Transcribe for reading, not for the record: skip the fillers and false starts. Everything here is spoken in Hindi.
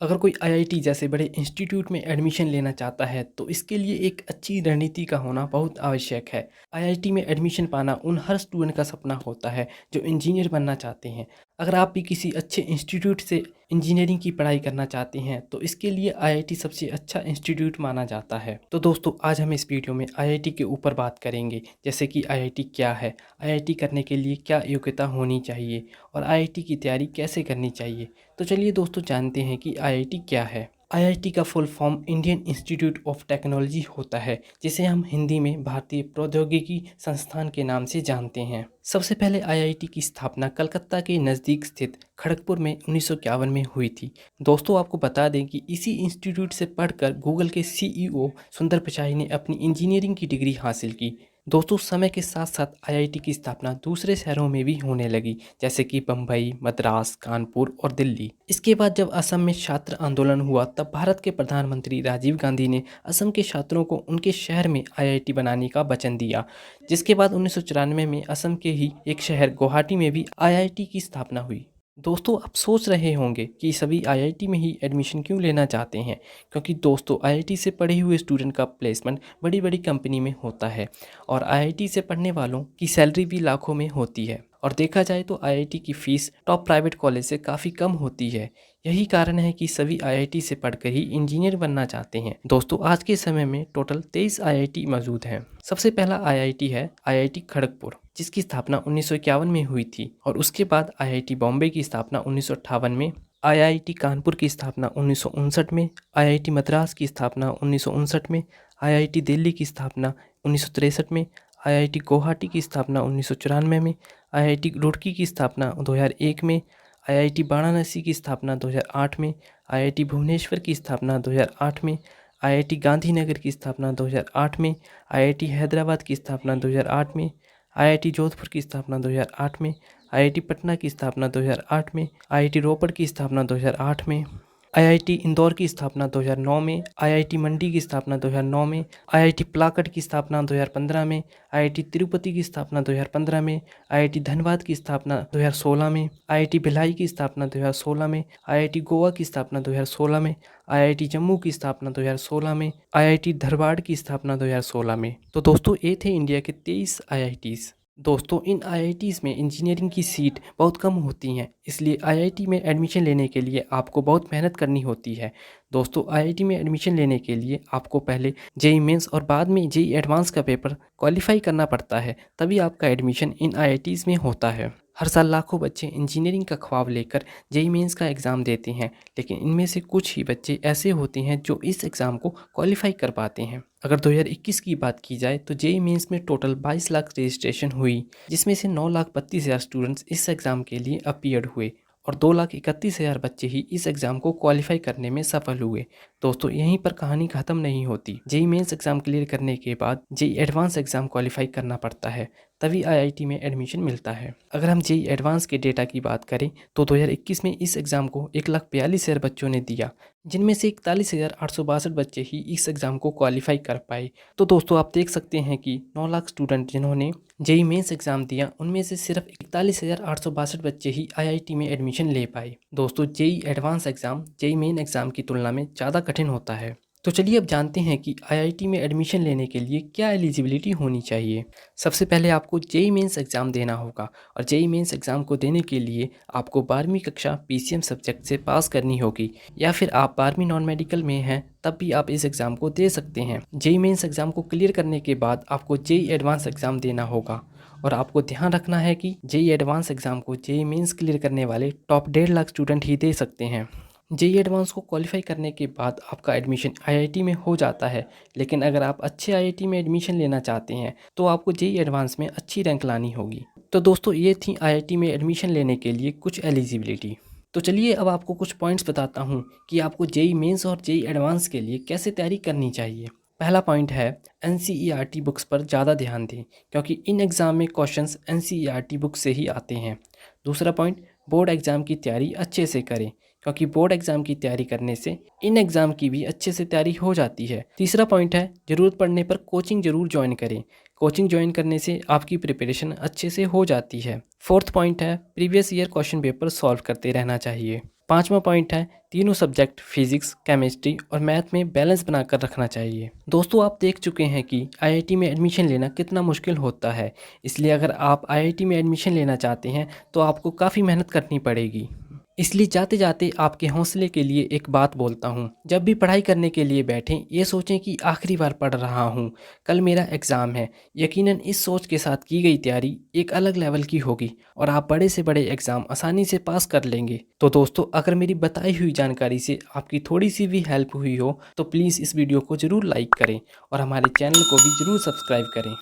अगर कोई आईआईटी जैसे बड़े इंस्टीट्यूट में एडमिशन लेना चाहता है तो इसके लिए एक अच्छी रणनीति का होना बहुत आवश्यक है। आईआईटी में एडमिशन पाना उन हर स्टूडेंट का सपना होता है जो इंजीनियर बनना चाहते हैं। अगर आप भी किसी अच्छे इंस्टीट्यूट से इंजीनियरिंग की पढ़ाई करना चाहते हैं तो इसके लिए आईआईटी सबसे अच्छा इंस्टीट्यूट माना जाता है। तो दोस्तों, आज हम इस वीडियो में आईआईटी के ऊपर बात करेंगे, जैसे कि आईआईटी क्या है, आईआईटी करने के लिए क्या योग्यता होनी चाहिए और आईआईटी की तैयारी कैसे करनी चाहिए। तो चलिए दोस्तों, जानते हैं कि आईआईटी क्या है। आईआईटी का full form Indian institute of technology होता है, जिसे हम हिंदी में भारतीय प्रौद्योगिकी संस्थान के नाम से जानते हैं। सबसे पहले आईआईटी की स्थापना कलकत्ता के नज़दीक स्थित खड़गपुर में 1951 में हुई थी। दोस्तों, आपको बता दें कि इसी इंस्टीट्यूट से पढ़कर गूगल के सीईओ सुंदर पिचाई ने अपनी इंजीनियरिंग की डिग्री हासिल की। दोस्तों, समय के साथ साथ आईआईटी की स्थापना दूसरे शहरों में भी होने लगी, जैसे कि बम्बई, मद्रास, कानपुर और दिल्ली। इसके बाद जब असम में छात्र आंदोलन हुआ तब भारत के प्रधानमंत्री राजीव गांधी ने असम के छात्रों को उनके शहर में आईआईटी बनाने का वचन दिया, जिसके बाद 1994 में असम के ही एक शहर गुवाहाटी में भी आईआईटी की स्थापना हुई। दोस्तों, आप सोच रहे होंगे कि सभी आईआईटी में ही एडमिशन क्यों लेना चाहते हैं, क्योंकि दोस्तों आईआईटी से पढ़े हुए स्टूडेंट का प्लेसमेंट बड़ी बड़ी कंपनी में होता है और आईआईटी से पढ़ने वालों की सैलरी भी लाखों में होती है। और देखा जाए तो आईआईटी की फ़ीस टॉप प्राइवेट कॉलेज से काफ़ी कम होती है। यही कारण है कि सभी आईआईटी से पढ़कर ही इंजीनियर बनना चाहते हैं। दोस्तों, आज के समय में टोटल 23 आईआईटी मौजूद हैं। सबसे पहला आईआईटी है आईआईटी खड़गपुर, जिसकी स्थापना 1951 में हुई थी। और उसके बाद आईआईटी बॉम्बे की स्थापना 1958 में, आईआईटी कानपुर की स्थापना 1959 में, आईआईटी मद्रास की स्थापना 1959 में, आईआईटी दिल्ली की स्थापना 1963 में, आईआईटी गुवाहाटी की स्थापना 1994 में, आईआईटी रुड़की की स्थापना 2001 में, आईआईटी वाराणसी की स्थापना 2008 में, आईआईटी भुवनेश्वर की स्थापना 2008 में, आईआईटी गांधीनगर की स्थापना 2008 में, आईआईटी हैदराबाद की स्थापना 2008 में, आईआईटी जोधपुर की स्थापना 2008 में, आईआईटी पटना की स्थापना 2008 में, आईआईटी रोपड़ की स्थापना 2008 में, आईआईटी इंदौर की स्थापना 2009 में, आईआईटी मंडी की स्थापना 2009 में, आईआईटी पलाक्कड़ की स्थापना 2015 में, आईआईटी तिरुपति की स्थापना 2015 में, आईआईटी धनबाद की स्थापना 2016 में, आईआईटी भिलाई की स्थापना 2016 में, आईआईटी गोवा की स्थापना 2016 में, आईआईटी जम्मू की स्थापना 2016 में, आईआईटी धारवाड़ की स्थापना 2016 में। तो दोस्तों, ये थे इंडिया के 23 आईआईटीज़। दोस्तों, इन आईआईटीज़ में इंजीनियरिंग की सीट बहुत कम होती हैं, इसलिए आईआईटी में एडमिशन लेने के लिए आपको बहुत मेहनत करनी होती है। दोस्तों, आईआईटी में एडमिशन लेने के लिए आपको पहले जेईई मेंस और बाद में जेईई एडवांस का पेपर क्वालिफाई करना पड़ता है, तभी आपका एडमिशन इन आईआईटीज़ में होता है। हर साल लाखों बच्चे इंजीनियरिंग का ख्वाब लेकर जेईई मेंस का एग्ज़ाम देते हैं, लेकिन इनमें से कुछ ही बच्चे ऐसे होते हैं जो इस एग्ज़ाम को क्वालिफाई कर पाते हैं। अगर 2021 की बात की जाए तो जेईई मेंस में टोटल 22 लाख रजिस्ट्रेशन हुई, जिसमें से 9,32,000 स्टूडेंट्स इस एग्ज़ाम के लिए अपीयर्ड हुए और 2,31,000 बच्चे ही इस एग्ज़ाम को क्वालिफाई करने में सफल हुए। दोस्तों, यहीं पर कहानी ख़त्म नहीं होती। जेईई मेंस एग्ज़ाम क्लियर करने के बाद जेईई एडवांस एग्ज़ाम क्वालिफाई करना पड़ता है, तभी आईआईटी में एडमिशन मिलता है। अगर हम जेईई एडवांस के डेटा की बात करें तो 2021 में इस एग्ज़ाम को 1,42,000 बच्चों ने दिया, जिनमें से 41,862 बच्चे ही इस एग्ज़ाम को क्वालिफाई कर पाए। तो दोस्तों, आप देख सकते हैं कि 9 लाख स्टूडेंट जिन्होंने जेईई मेंस एग्ज़ाम दिया, उनमें से सिर्फ 41,862 बच्चे ही आईआईटी में एडमिशन ले पाए। दोस्तों, JEE advance exam JEE main exam की तुलना में ज़्यादा कठिन होता है। तो चलिए अब जानते हैं कि आईआईटी में एडमिशन लेने के लिए क्या एलिजिबिलिटी होनी चाहिए। सबसे पहले आपको जेईई मेंस एग्ज़ाम देना होगा और जेईई मेंस एग्ज़ाम को देने के लिए आपको 12वीं कक्षा पीसीएम सब्जेक्ट से पास करनी होगी, या फिर आप 12वीं नॉन मेडिकल में हैं तब भी आप इस एग्ज़ाम को दे सकते हैं। जेईई मेंस एग्ज़ाम को क्लियर करने के बाद आपको जेईई एडवांस एग्ज़ाम देना होगा और आपको ध्यान रखना है कि जेईई एडवांस एग्ज़ाम को जेईई मेंस क्लियर करने वाले टॉप 1.5 लाख स्टूडेंट ही दे सकते हैं। जेईई एडवांस को क्वालिफाई करने के बाद आपका एडमिशन आईआईटी में हो जाता है, लेकिन अगर आप अच्छे आईआईटी में एडमिशन लेना चाहते हैं तो आपको जेईई एडवांस में अच्छी रैंक लानी होगी। तो दोस्तों, ये थी आईआईटी में एडमिशन लेने के लिए कुछ एलिजिबिलिटी। तो चलिए अब आपको कुछ पॉइंट्स बताता हूँ कि आपको जेईई मेंस और जेईई एडवांस के लिए कैसे तैयारी करनी चाहिए। पहला पॉइंट है एनसीईआरटी बुक्स पर ज़्यादा ध्यान दें, क्योंकि इन एग्ज़ाम में क्वेश्चंस एनसीईआरटी बुक से ही आते हैं। दूसरा पॉइंट, बोर्ड एग्ज़ाम की तैयारी अच्छे से करें, क्योंकि बोर्ड एग्ज़ाम की तैयारी करने से इन एग्ज़ाम की भी अच्छे से तैयारी हो जाती है। तीसरा पॉइंट है ज़रूरत पड़ने पर कोचिंग ज़रूर ज्वाइन करें। कोचिंग ज्वाइन करने से आपकी प्रिपरेशन अच्छे से हो जाती है। फोर्थ पॉइंट है previous year question paper solve करते रहना चाहिए। पाँचवा पॉइंट है, तीनों सब्जेक्ट फिजिक्स, केमिस्ट्री और मैथ में बैलेंस बनाकर रखना चाहिए। दोस्तों, आप देख चुके हैं कि आईआईटी में एडमिशन लेना कितना मुश्किल होता है, इसलिए अगर आप आईआईटी में एडमिशन लेना चाहते हैं तो आपको काफ़ी मेहनत करनी पड़ेगी। इसलिए जाते जाते आपके हौसले के लिए एक बात बोलता हूँ, जब भी पढ़ाई करने के लिए बैठें ये सोचें कि आखिरी बार पढ़ रहा हूँ, कल मेरा एग्ज़ाम है। यकीनन इस सोच के साथ की गई तैयारी एक अलग लेवल की होगी और आप बड़े से बड़े एग्ज़ाम आसानी से पास कर लेंगे। तो दोस्तों, अगर मेरी बताई हुई जानकारी से आपकी थोड़ी सी भी हेल्प हुई हो तो प्लीज़ इस वीडियो को ज़रूर लाइक करें और हमारे चैनल को भी ज़रूर सब्सक्राइब करें।